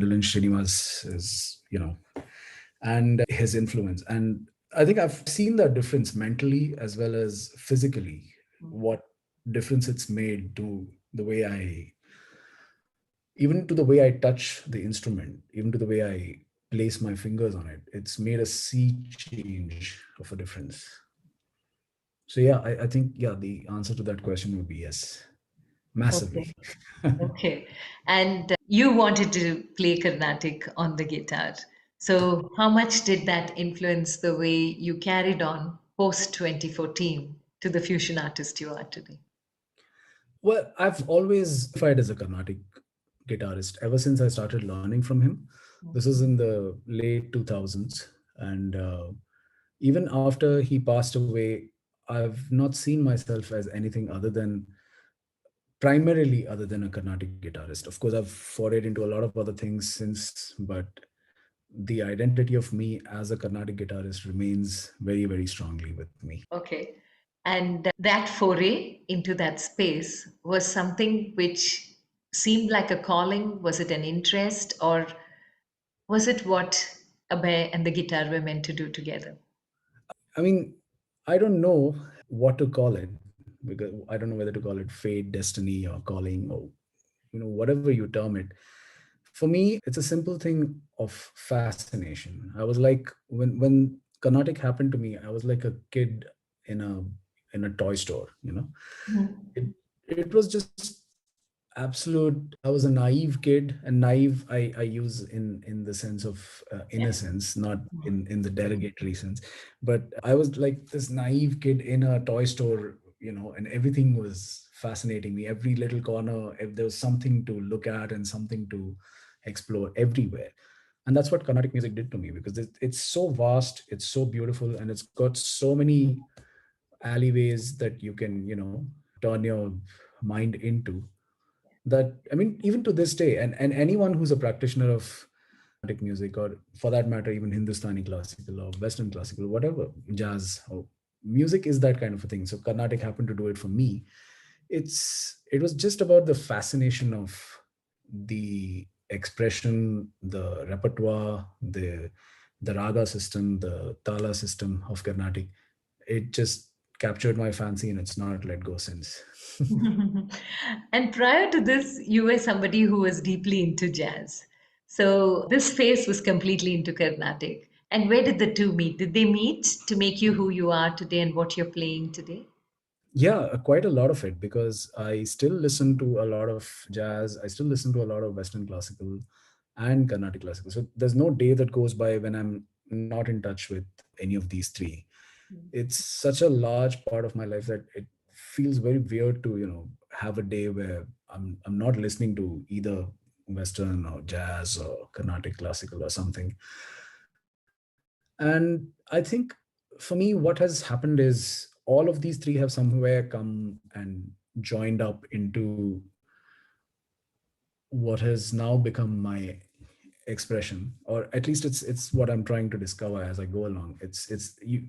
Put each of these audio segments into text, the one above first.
Mandolin Srinivas is, and his influence. And I think I've seen that difference mentally as well as physically, what difference it's made to the way even to the way I touch the instrument, even to the way I place my fingers on it. It's made a sea change of a difference. So yeah, I think, yeah, the answer to that question would be yes, massively. Okay. Okay. And you wanted to play Carnatic on the guitar. So, how much did that influence the way you carried on post 2014 to the fusion artist you are today? Well, I've always tried as a Carnatic guitarist ever since I started learning from him. This is in the late 2000s. And even after he passed away, I've not seen myself as anything primarily other than a Carnatic guitarist. Of course, I've forayed into a lot of other things since, but the identity of me as a Carnatic guitarist remains very, very strongly with me. Okay. And that foray into that space was something which seemed like a calling. Was it an interest, or was it what Abhay and the guitar were meant to do together? I mean, I don't know what to call it, because I don't know whether to call it fate, destiny, or calling, or whatever you term it. For me, it's a simple thing of fascination. I was like, when Carnatic happened to me, I was like a kid in a toy store. Mhm. It was just absolute. I was a naive kid, and naive I use in the sense of Yeah. innocence, not in the derogatory sense. But I was like this naive kid in a toy store, and everything was fascinating me. Every little corner, if there was something to look at and something to explore everywhere. And that's what Carnatic music did to me, because it's so vast, it's so beautiful, and it's got so many alleyways that you can turn your mind into. That, I mean, even to this day, and anyone who's a practitioner of Carnatic music, or for that matter even Hindustani classical or Western classical, whatever, jazz or music, is that kind of a thing. So Carnatic happened to do it for me. It was just about the fascination of the expression, the repertoire, the raga system, the tala system of Carnatic. It just captured my fancy, and it's not let go since. And prior to this, you were somebody who was deeply into jazz. So this phase was completely into Carnatic. And where did the two meet? Did they meet to make you who you are today and what you're playing today? Yeah, quite a lot of it, because I still listen to a lot of jazz. I still listen to a lot of Western classical and Carnatic classical. So there's no day that goes by when I'm not in touch with any of these three. It's such a large part of my life that it feels very weird to, have a day where I'm not listening to either Western or jazz or Carnatic classical or something. And I think for me, what has happened is all of these three have somewhere come and joined up into what has now become my expression, or at least it's what I'm trying to discover as I go along. It's you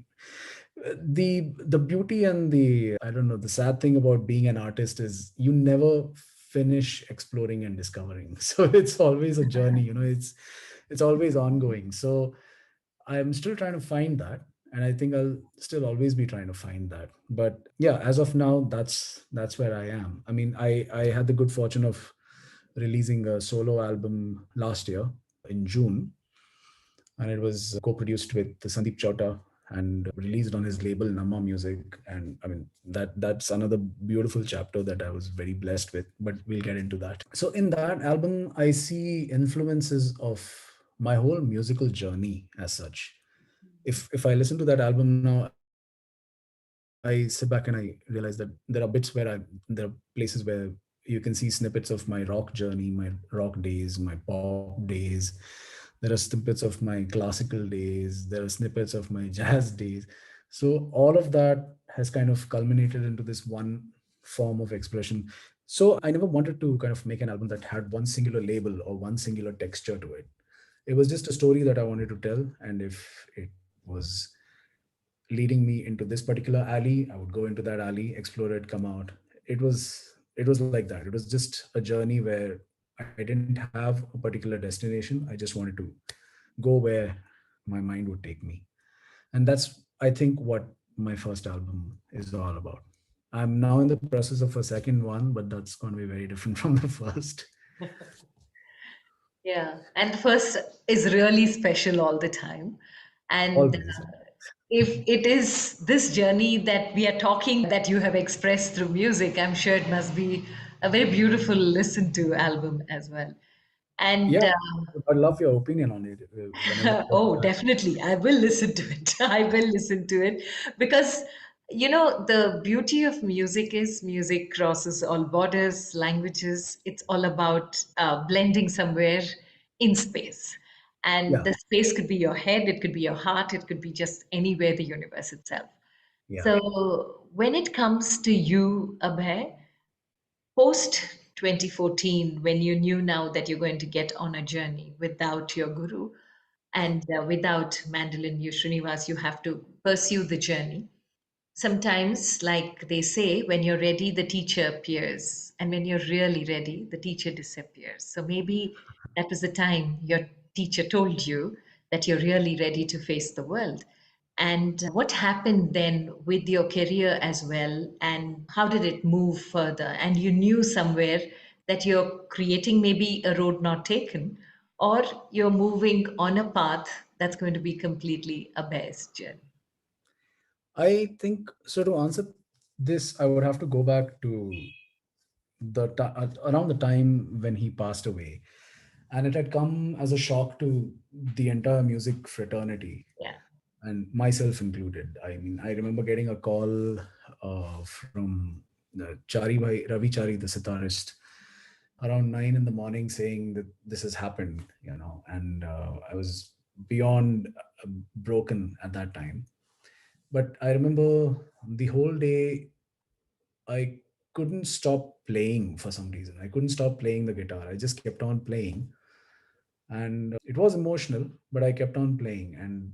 The beauty and the, I don't know, the sad thing about being an artist is you never finish exploring and discovering. So it's always a journey, it's always ongoing. So I'm still trying to find that, and I think I'll still always be trying to find that. But yeah, as of now, that's where I am. I mean, I had the good fortune of releasing a solo album last year in June, and it was co-produced with Sandeep Chauta and released on his label Nama Music. And I mean, that's another beautiful chapter that I was very blessed with, but we'll get into that. So in that album, I see influences of my whole musical journey as such. If I listen to that album now, I sit back and I realize that there are bits where there are places where you can see snippets of my rock journey, my rock days, my pop days. There are snippets of my classical days. There are snippets of my jazz days. So all of that has kind of culminated into this one form of expression. So I never wanted to kind of make an album that had one singular label or one singular texture to it. It was just a story that I wanted to tell, and if it was leading me into this particular alley, I would go into that alley, explore it, come out. It was like that. It was just a journey where I didn't have a particular destination. I just wanted to go where my mind would take me. And that's, I think, what my first album is all about. I'm now in the process of a second one, but that's going to be very different from the first. Yeah, and the first is really special all the time. And Always. if it is this journey that we are talking that you have expressed through music, I'm sure it must be a very beautiful listen to album as well. And Yeah, I love your opinion on it whenever I get oh, back. definitely. I will listen to it. I will listen to it because, the beauty of music is music crosses all borders, languages. It's all about blending somewhere in space. And Yeah, the space could be your head, it could be your heart, it could be just anywhere, the universe itself. yeah. So, when it comes to you, Abhay, post 2014, when you knew now that you're going to get on a journey without your guru, and without Mandolin, you Srinivas, you have to pursue the journey. Sometimes, like they say, when you're ready, the teacher appears. And when you're really ready, the teacher disappears. So maybe that was the time your teacher told you that you're really ready to face the world. And what happened then with your career as well? And how did it move further? And you knew somewhere that you're creating maybe a road not taken, or you're moving on a path that's going to be completely a best journey. I think so. To answer this, I would have to go back to around the time when he passed away, and it had come as a shock to the entire music fraternity, Yeah. and myself included. I mean, I remember getting a call from Ravi Chari, the sitarist, around 9 in the morning, saying that this has happened, and I was beyond broken at that time. But I remember the whole day I couldn't stop playing for some reason. I couldn't stop playing the guitar. I just kept on playing. And it was emotional, but I kept on playing. And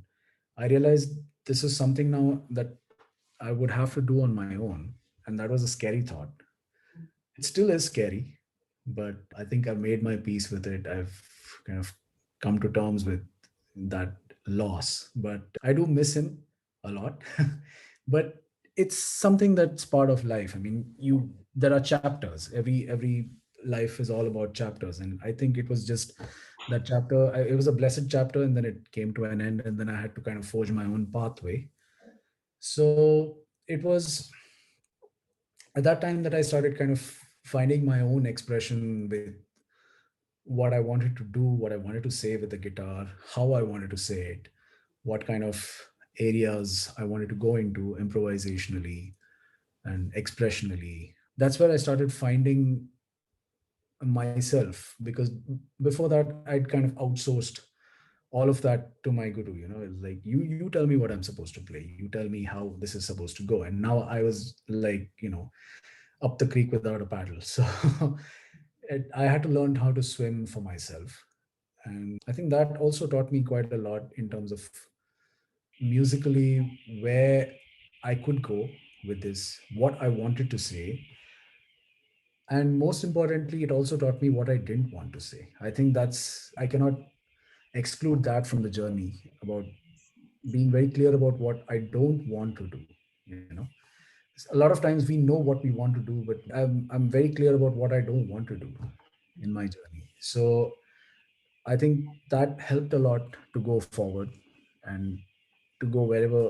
I realized this is something now that I would have to do on my own. And that was a scary thought. It still is scary, but I think I've made my peace with it. I've kind of come to terms with that loss, but I do miss him a lot. But it's something that's part of life. I mean, there are chapters. Every life is all about chapters, and I think it was just that chapter. It was a blessed chapter, and then it came to an end, and then I had to kind of forge my own pathway. So it was at that time that I started kind of finding my own expression with what I wanted to do, what I wanted to say with the guitar, how I wanted to say it, what kind of areas I wanted to go into improvisationally and expressionally. That's where I started finding myself, because before that I'd kind of outsourced all of that to my guru. Like, you tell me what I'm supposed to play, you tell me how this is supposed to go. And now I was like, up the creek without a paddle. So I had to learn how to swim for myself. And I think that also taught me quite a lot in terms of musically where I could go with this, what I wanted to say. And most importantly, it also taught me what I didn't want to say. I think I cannot exclude that from the journey, about being very clear about what I don't want to do. You know, a lot of times we know what we want to do, but I'm very clear about what I don't want to do in my journey. So I think that helped a lot to go forward and to go wherever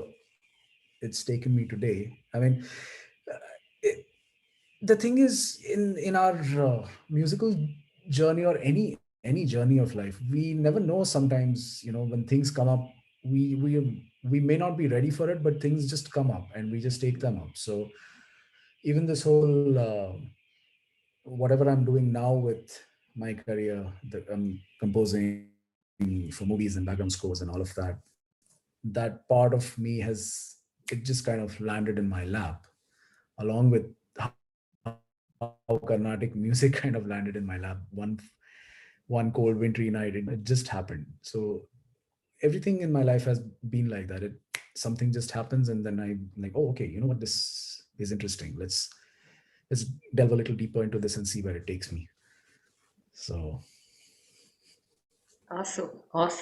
it's taken me today. I mean, uh, it, the thing is, in our musical journey, or any journey of life, we never know. Sometimes, when things come up, we may not be ready for it, but things just come up and we just take them up. So even this whole whatever I'm doing now with my career, that I'm composing for movies and background scores and all of that, that part of me it just kind of landed in my lap, along with how Carnatic music kind of landed in my lap one cold wintry night. It just happened. So everything in my life has been like that. Something just happens, and then I like, oh, okay, you know what, this is interesting. Let's delve a little deeper into this and see where it takes me. So Awesome. Awesome.